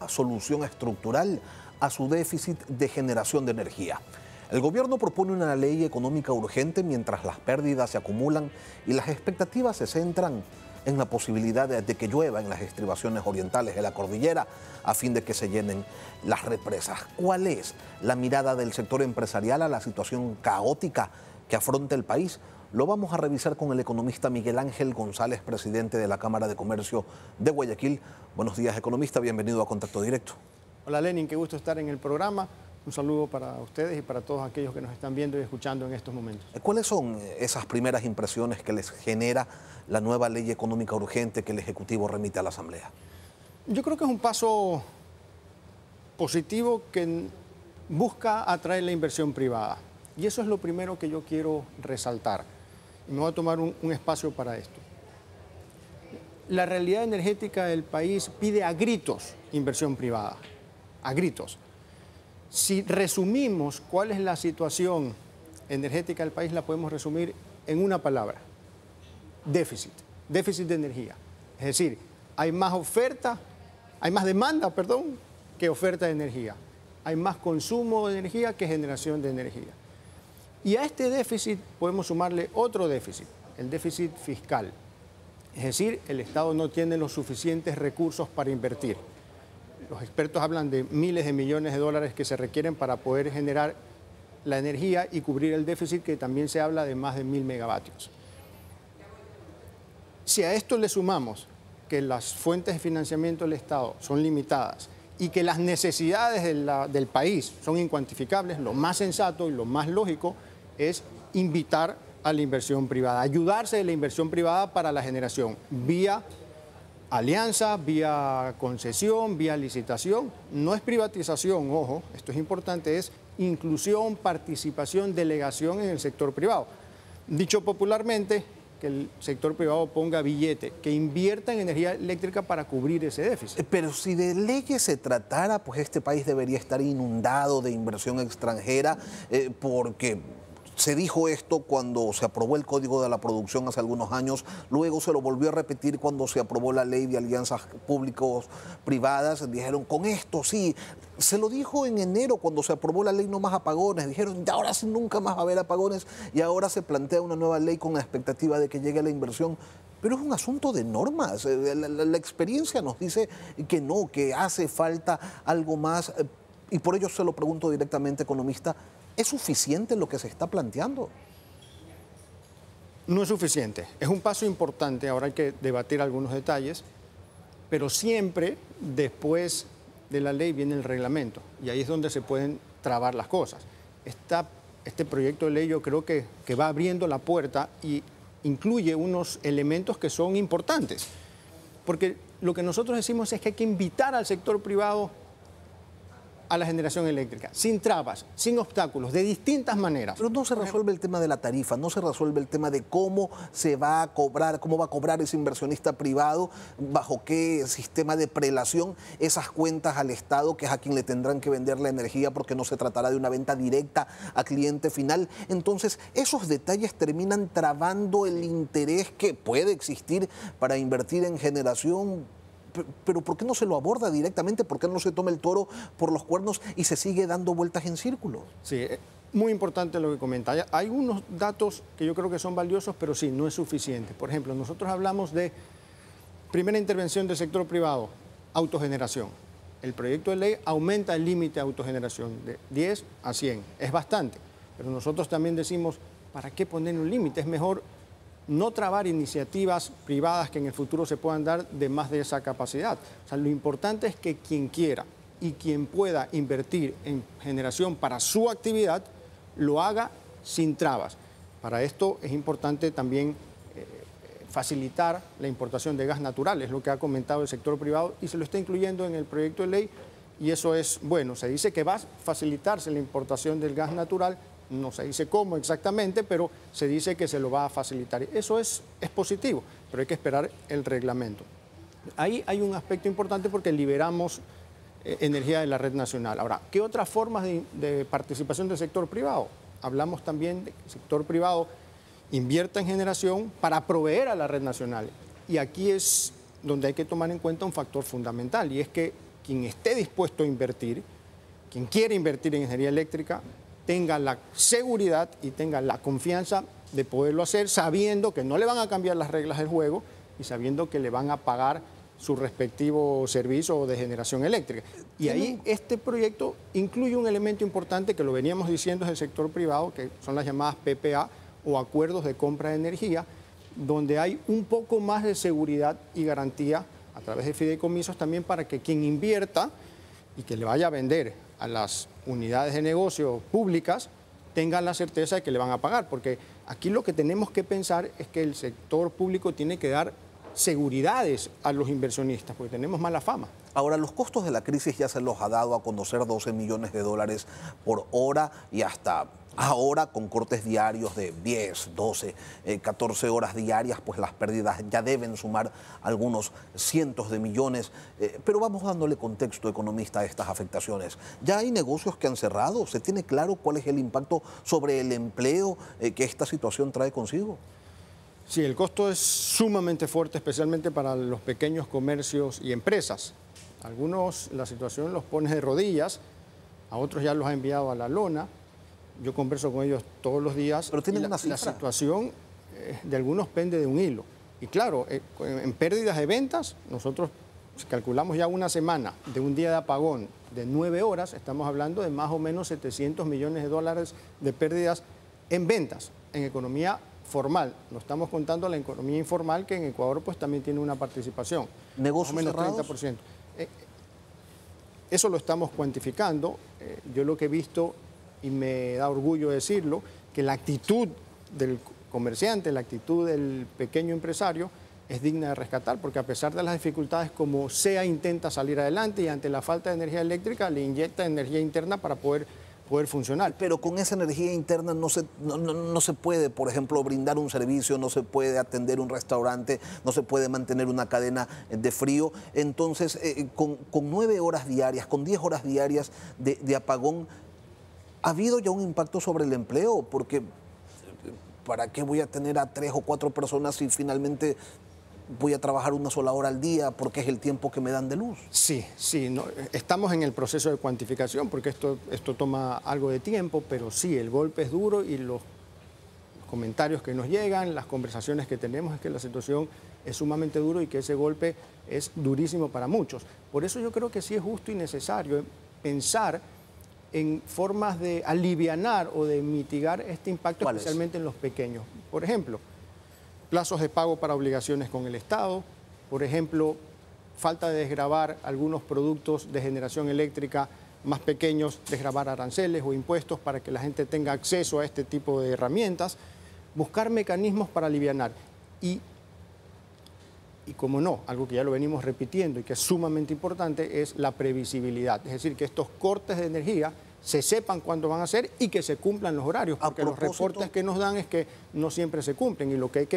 solución estructural a su déficit de generación de energía. El gobierno propone una ley económica urgente mientras las pérdidas se acumulan y las expectativas se centran en la posibilidad de que llueva en las estribaciones orientales de la cordillera a fin de que se llenen las represas. ¿Cuál es la mirada del sector empresarial a la situación caótica que afronta el país? Lo vamos a revisar con el economista Miguel Ángel González, presidente de la Cámara de Comercio de Guayaquil. Buenos días, economista, bienvenido a Contacto Directo. Hola Lenin, qué gusto estar en el programa. Un saludo para ustedes y para todos aquellos que nos están viendo y escuchando en estos momentos. ¿Cuáles son esas primeras impresiones que les genera la nueva ley económica urgente que el Ejecutivo remite a la Asamblea? Yo creo que es un paso positivo que busca atraer la inversión privada. Y eso es lo primero que yo quiero resaltar. Y me voy a tomar un espacio para esto. La realidad energética del país pide a gritos inversión privada, a gritos. Si resumimos cuál es la situación energética del país, la podemos resumir en una palabra: déficit de energía. Es decir, hay más demanda, que oferta de energía. Hay más consumo de energía que generación de energía. Y a este déficit podemos sumarle otro déficit, el déficit fiscal. Es decir, el Estado no tiene los suficientes recursos para invertir. Los expertos hablan de miles de millones de dólares que se requieren para poder generar la energía y cubrir el déficit, que también se habla de más de 1000 megavatios. Si a esto le sumamos que las fuentes de financiamiento del Estado son limitadas y que las necesidades del país son incuantificables, lo más sensato y lo más lógico es invitar a la inversión privada, ayudarse de la inversión privada para la generación, vía alianza, vía concesión, vía licitación. No es privatización, ojo, esto es importante, es inclusión, participación, delegación en el sector privado. Dicho popularmente, que el sector privado ponga billete, que invierta en energía eléctrica para cubrir ese déficit. Pero si de leyes se tratara, pues este país debería estar inundado de inversión extranjera, porque se dijo esto cuando se aprobó el Código de la Producción hace algunos años, luego se lo volvió a repetir cuando se aprobó la Ley de Alianzas Públicos-Privadas. Dijeron, con esto sí. Se lo dijo en enero cuando se aprobó la Ley No Más Apagones. Dijeron, ahora sí nunca más va a haber apagones, y ahora se plantea una nueva ley con la expectativa de que llegue la inversión. Pero es un asunto de normas. La experiencia nos dice que no, que hace falta algo más. Y por ello se lo pregunto directamente, economista, ¿es suficiente lo que se está planteando? No es suficiente. Es un paso importante. Ahora hay que debatir algunos detalles, pero siempre después de la ley viene el reglamento, y ahí es donde se pueden trabar las cosas. Este proyecto de ley yo creo que va abriendo la puerta y incluye unos elementos que son importantes, porque lo que nosotros decimos es que hay que invitar al sector privado a la generación eléctrica, sin trabas, sin obstáculos, de distintas maneras. Pero no se resuelve el tema de la tarifa, no se resuelve el tema de cómo se va a cobrar, cómo va a cobrar ese inversionista privado, bajo qué sistema de prelación esas cuentas al Estado, que es a quien le tendrán que vender la energía, porque no se tratará de una venta directa a cliente final. Entonces, esos detalles terminan trabando el interés que puede existir para invertir en generación. Pero ¿por qué no se lo aborda directamente? ¿Por qué no se toma el toro por los cuernos y se sigue dando vueltas en círculo? Sí, muy importante lo que comenta. Hay unos datos que yo creo que son valiosos, pero sí, no es suficiente. Por ejemplo, nosotros hablamos de primera intervención del sector privado, autogeneración. El proyecto de ley aumenta el límite de autogeneración de 10 a 100. Es bastante, pero nosotros también decimos, ¿para qué poner un límite? Es mejor no trabar iniciativas privadas que en el futuro se puedan dar de más de esa capacidad. O sea, lo importante es que quien quiera y quien pueda invertir en generación para su actividad, lo haga sin trabas. Para esto es importante también facilitar la importación de gas natural, es lo que ha comentado el sector privado y se lo está incluyendo en el proyecto de ley, y eso es bueno. Se dice que va a facilitarse la importación del gas natural. No se dice cómo exactamente, pero se dice que se lo va a facilitar. Eso es positivo, pero hay que esperar el reglamento. Ahí hay un aspecto importante porque liberamos energía de la red nacional. Ahora, ¿qué otras formas de participación del sector privado? Hablamos también de que el sector privado invierta en generación para proveer a la red nacional. Y aquí es donde hay que tomar en cuenta un factor fundamental, y es que quien esté dispuesto a invertir, quien quiere invertir en ingeniería eléctrica, tenga la seguridad y tenga la confianza de poderlo hacer, sabiendo que no le van a cambiar las reglas del juego y sabiendo que le van a pagar su respectivo servicio de generación eléctrica. Y ahí este proyecto incluye un elemento importante que lo veníamos diciendo desde el sector privado, que son las llamadas PPA o acuerdos de compra de energía, donde hay un poco más de seguridad y garantía a través de fideicomisos también para que quien invierta y que le vaya a vender a las unidades de negocio públicas tengan la certeza de que le van a pagar, porque aquí lo que tenemos que pensar es que el sector público tiene que dar seguridades a los inversionistas, porque tenemos mala fama. Ahora, los costos de la crisis ya se los ha dado a conocer 12 millones de dólares por hora y hasta ahora con cortes diarios de 10, 12, 14 horas diarias, pues las pérdidas ya deben sumar algunos cientos de millones. Pero vamos dándole contexto, economista, a estas afectaciones. ¿Ya hay negocios que han cerrado? ¿Se tiene claro cuál es el impacto sobre el empleo que esta situación trae consigo? Sí, el costo es sumamente fuerte, especialmente para los pequeños comercios y empresas. Algunos la situación los pone de rodillas, a otros ya los ha enviado a la lona. Yo converso con ellos todos los días. Pero tienen una la situación de algunos pende de un hilo. Y claro, en pérdidas de ventas, nosotros calculamos ya una semana de un día de apagón de 9 horas, estamos hablando de más o menos 700 millones de dólares de pérdidas en ventas, en economía formal. No estamos contando la economía informal, que en Ecuador pues también tiene una participación. ¿Negocios más o menos cerrados? 30%. Eso lo estamos cuantificando. Yo lo que he visto, y me da orgullo decirlo, que la actitud del comerciante, la actitud del pequeño empresario es digna de rescatar, porque a pesar de las dificultades, como sea, intenta salir adelante y ante la falta de energía eléctrica le inyecta energía interna para poder funcionar. Pero con esa energía interna no se puede, por ejemplo, brindar un servicio, no se puede atender un restaurante, no se puede mantener una cadena de frío. Entonces, con 9 horas diarias, con 10 horas diarias de apagón, ¿ha habido ya un impacto sobre el empleo? Porque ¿para qué voy a tener a 3 o 4 personas si finalmente voy a trabajar una sola hora al día porque es el tiempo que me dan de luz? Sí, no, estamos en el proceso de cuantificación porque esto toma algo de tiempo, pero sí, el golpe es duro y los comentarios que nos llegan, las conversaciones que tenemos es que la situación es sumamente dura y que ese golpe es durísimo para muchos. Por eso yo creo que sí es justo y necesario pensar en formas de alivianar o de mitigar este impacto, especialmente en los pequeños. Por ejemplo, plazos de pago para obligaciones con el Estado, por ejemplo, falta de desgravar algunos productos de generación eléctrica más pequeños, desgravar aranceles o impuestos para que la gente tenga acceso a este tipo de herramientas, buscar mecanismos para alivianar. Y como no, algo que ya lo venimos repitiendo y que es sumamente importante es la previsibilidad, es decir, que estos cortes de energía se sepan cuándo van a ser y que se cumplan los horarios, porque los reportes que nos dan es que no siempre se cumplen y lo que hay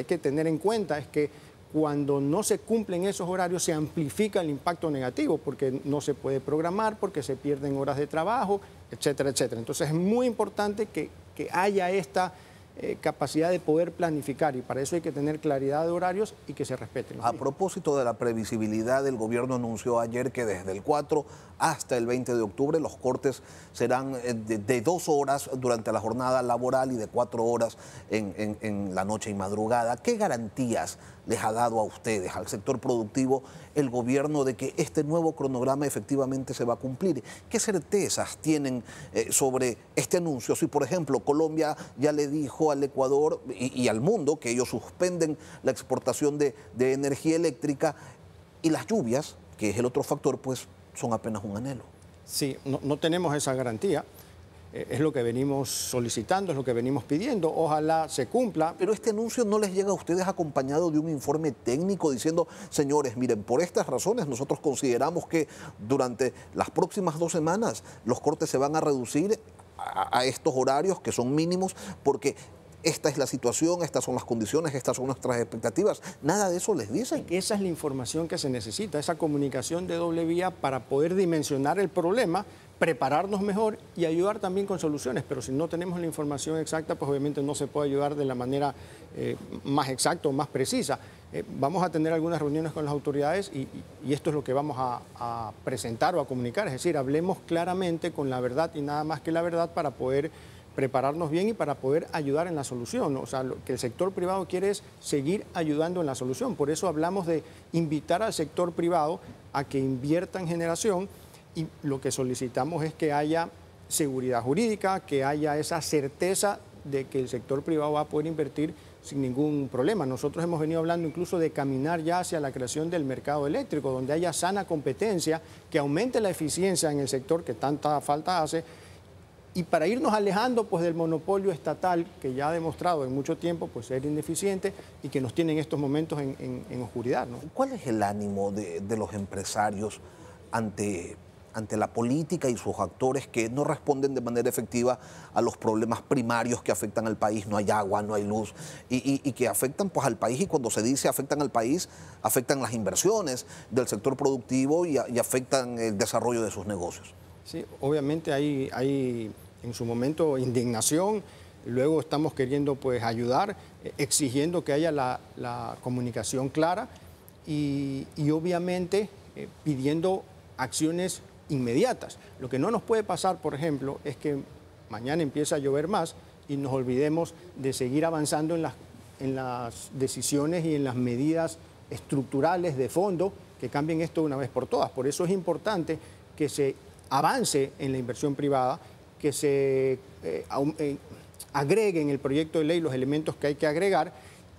que tener en cuenta es que cuando no se cumplen esos horarios se amplifica el impacto negativo porque no se puede programar, porque se pierden horas de trabajo, etcétera, etcétera. Entonces es muy importante que haya esta capacidad de poder planificar y para eso hay que tener claridad de horarios y que se respeten. A propósito de la previsibilidad, el gobierno anunció ayer que desde el 4 hasta el 20 de octubre los cortes serán de 2 horas durante la jornada laboral y de 4 horas en la noche y madrugada. ¿Qué garantías les ha dado a ustedes, al sector productivo, el gobierno de que este nuevo cronograma efectivamente se va a cumplir? ¿Qué certezas tienen sobre este anuncio? Si, por ejemplo, Colombia ya le dijo al Ecuador y al mundo que ellos suspenden la exportación de energía eléctrica y las lluvias, que es el otro factor, pues son apenas un anhelo. Sí, no tenemos esa garantía. Es lo que venimos solicitando, es lo que venimos pidiendo. Ojalá se cumpla. Pero este anuncio no les llega a ustedes acompañado de un informe técnico diciendo, señores, miren, por estas razones nosotros consideramos que durante las próximas 2 semanas los cortes se van a reducir a estos horarios que son mínimos porque esta es la situación, estas son las condiciones, estas son nuestras expectativas. Nada de eso les dicen. Esa es la información que se necesita, esa comunicación de doble vía para poder dimensionar el problema, prepararnos mejor y ayudar también con soluciones, pero si no tenemos la información exacta, pues obviamente no se puede ayudar de la manera más exacta o más precisa. Vamos a tener algunas reuniones con las autoridades y esto es lo que vamos a presentar o a comunicar, es decir, hablemos claramente con la verdad y nada más que la verdad para poder prepararnos bien y para poder ayudar en la solución. O sea, lo que el sector privado quiere es seguir ayudando en la solución. Por eso hablamos de invitar al sector privado a que invierta en generación y lo que solicitamos es que haya seguridad jurídica, que haya esa certeza de que el sector privado va a poder invertir sin ningún problema. Nosotros hemos venido hablando incluso de caminar ya hacia la creación del mercado eléctrico, donde haya sana competencia, que aumente la eficiencia en el sector que tanta falta hace, y para irnos alejando pues, del monopolio estatal que ya ha demostrado en mucho tiempo pues, ser ineficiente y que nos tiene en estos momentos en oscuridad, ¿no? ¿Cuál es el ánimo de los empresarios ante la política y sus actores que no responden de manera efectiva a los problemas primarios que afectan al país? No hay agua, no hay luz, y que afectan pues, al país, y cuando se dice afectan al país, afectan las inversiones del sector productivo y afectan el desarrollo de sus negocios. Sí, obviamente hay en su momento indignación, luego estamos queriendo pues, ayudar, exigiendo que haya la comunicación clara y obviamente pidiendo acciones inmediatas. Lo que no nos puede pasar, por ejemplo, es que mañana empieza a llover más y nos olvidemos de seguir avanzando en las decisiones y en las medidas estructurales de fondo que cambien esto de una vez por todas. Por eso es importante que se avance en la inversión privada, que se agregue en el proyecto de ley los elementos que hay que agregar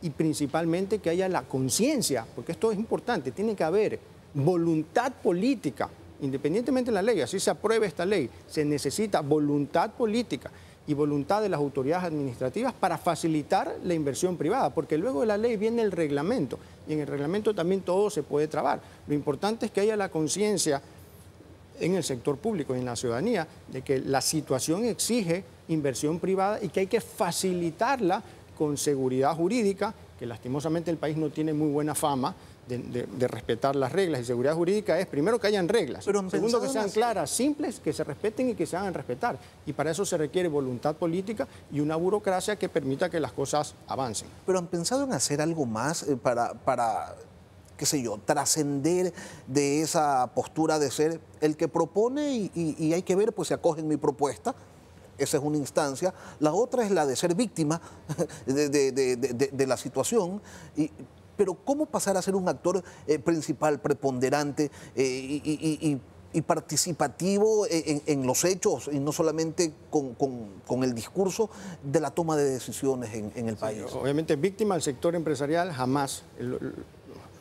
y principalmente que haya la conciencia, porque esto es importante, tiene que haber voluntad política, independientemente de la ley, así se apruebe esta ley, se necesita voluntad política y voluntad de las autoridades administrativas para facilitar la inversión privada, porque luego de la ley viene el reglamento y en el reglamento también todo se puede trabar. Lo importante es que haya la conciencia en el sector público y en la ciudadanía de que la situación exige inversión privada y que hay que facilitarla con seguridad jurídica, que lastimosamente el país no tiene muy buena fama de respetar las reglas. Y seguridad jurídica es, primero, que hayan reglas, segundo, que sean claras, simples, que se respeten y que se hagan respetar. Y para eso se requiere voluntad política y una burocracia que permita que las cosas avancen. ¿Pero han pensado en hacer algo más para qué sé yo, trascender de esa postura de ser el que propone y hay que ver, pues se acoge en mi propuesta? Esa es una instancia. La otra es la de ser víctima de la situación. Pero ¿cómo pasar a ser un actor principal, preponderante y participativo en los hechos y no solamente con el discurso de la toma de decisiones en el país? Obviamente víctima del sector empresarial jamás.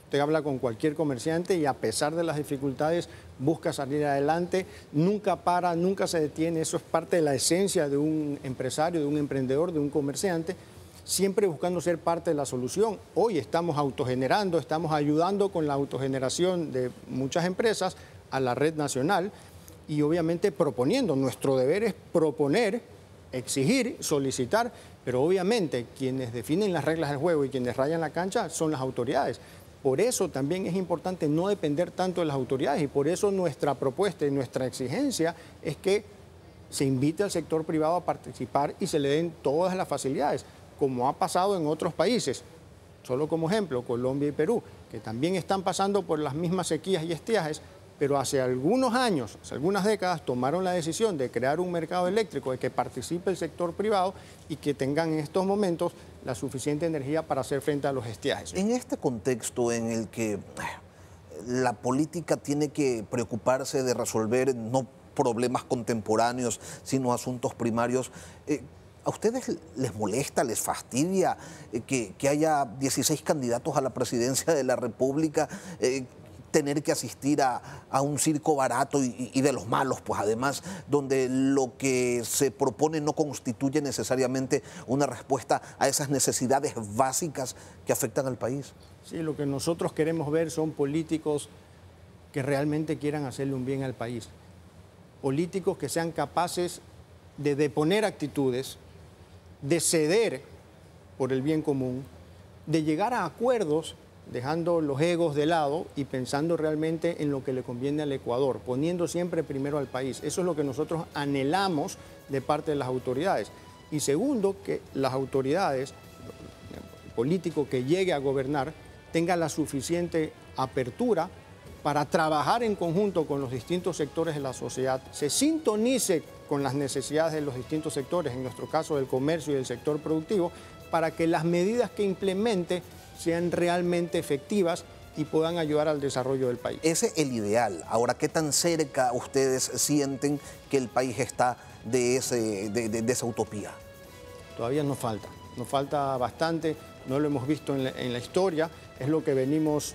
Usted habla con cualquier comerciante y a pesar de las dificultades busca salir adelante, nunca para, nunca se detiene. Eso es parte de la esencia de un empresario, de un emprendedor, de un comerciante, siempre buscando ser parte de la solución. Hoy estamos autogenerando, estamos ayudando con la autogeneración de muchas empresas a la red nacional y obviamente proponiendo. Nuestro deber es proponer, exigir, solicitar, pero obviamente quienes definen las reglas del juego y quienes rayan la cancha son las autoridades. Por eso también es importante no depender tanto de las autoridades y por eso nuestra propuesta y nuestra exigencia es que se invite al sector privado a participar y se le den todas las facilidades, como ha pasado en otros países. Solo como ejemplo, Colombia y Perú, que también están pasando por las mismas sequías y estiajes, pero hace algunos años, hace algunas décadas, tomaron la decisión de crear un mercado eléctrico, de que participe el sector privado y que tengan en estos momentos la suficiente energía para hacer frente a los estiajes. En este contexto en el que la política tiene que preocuparse de resolver no problemas contemporáneos, sino asuntos primarios, ¿a ustedes les molesta, les fastidia que haya 16 candidatos a la presidencia de la República, tener que asistir a un circo barato y de los malos, pues además, donde lo que se propone no constituye necesariamente una respuesta a esas necesidades básicas que afectan al país? Sí, lo que nosotros queremos ver son políticos que realmente quieran hacerle un bien al país. Políticos que sean capaces de deponer actitudes, de ceder por el bien común, de llegar a acuerdos dejando los egos de lado y pensando realmente en lo que le conviene al Ecuador, poniendo siempre primero al país. Eso es lo que nosotros anhelamos de parte de las autoridades. Y segundo, que las autoridades, el político que llegue a gobernar, tenga la suficiente apertura para trabajar en conjunto con los distintos sectores de la sociedad, se sintonice con las necesidades de los distintos sectores, en nuestro caso del comercio y del sector productivo, para que las medidas que implemente sean realmente efectivas y puedan ayudar al desarrollo del país. Ese es el ideal. Ahora, ¿qué tan cerca ustedes sienten que el país está de esa utopía? Todavía nos falta bastante, no lo hemos visto en la historia, es lo que venimos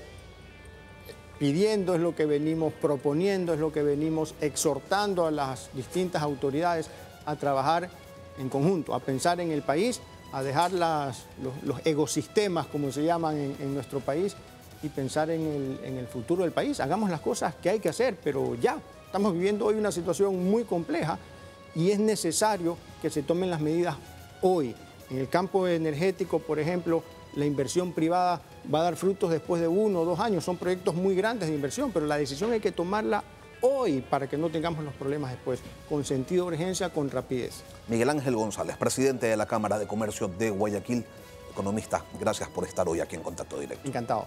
pidiendo, es lo que venimos proponiendo, es lo que venimos exhortando a las distintas autoridades a trabajar en conjunto, a pensar en el país, a dejar los ecosistemas, como se llaman en nuestro país, y pensar en el futuro del país. Hagamos las cosas que hay que hacer, pero ya estamos viviendo hoy una situación muy compleja y es necesario que se tomen las medidas hoy. En el campo energético, por ejemplo, la inversión privada va a dar frutos después de 1 o 2 años. Son proyectos muy grandes de inversión, pero la decisión hay que tomarla hoy para que no tengamos los problemas después, con sentido de urgencia, con rapidez. Miguel Ángel González, presidente de la Cámara de Comercio de Guayaquil, economista, gracias por estar hoy aquí en Contacto Directo. Encantado.